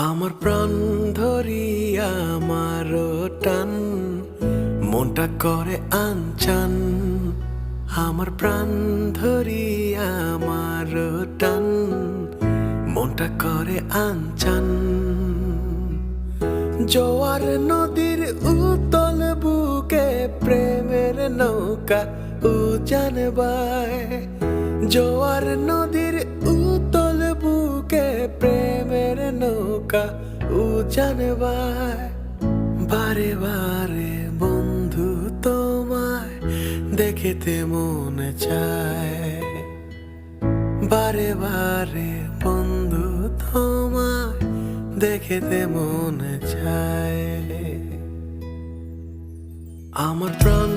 আমার প্রাণ ধরিয়া আমার টান মনটা করে আনচান। আমার প্রাণ ধরিয়া আমার টান মনটা করে আনচান। জোয়ার নদীর উতল বুকে প্রেমের নৌকা উজান বায়। জোয়ার নদীর উতল বুকে প্রেমের নৌকা উজান বায়। বারে বারে বন্ধু তোমায় দেখিতে মনে চায়। বারে বারে বন্ধু তোমায় দেখিতে মনে চায়। আমার প্রাণ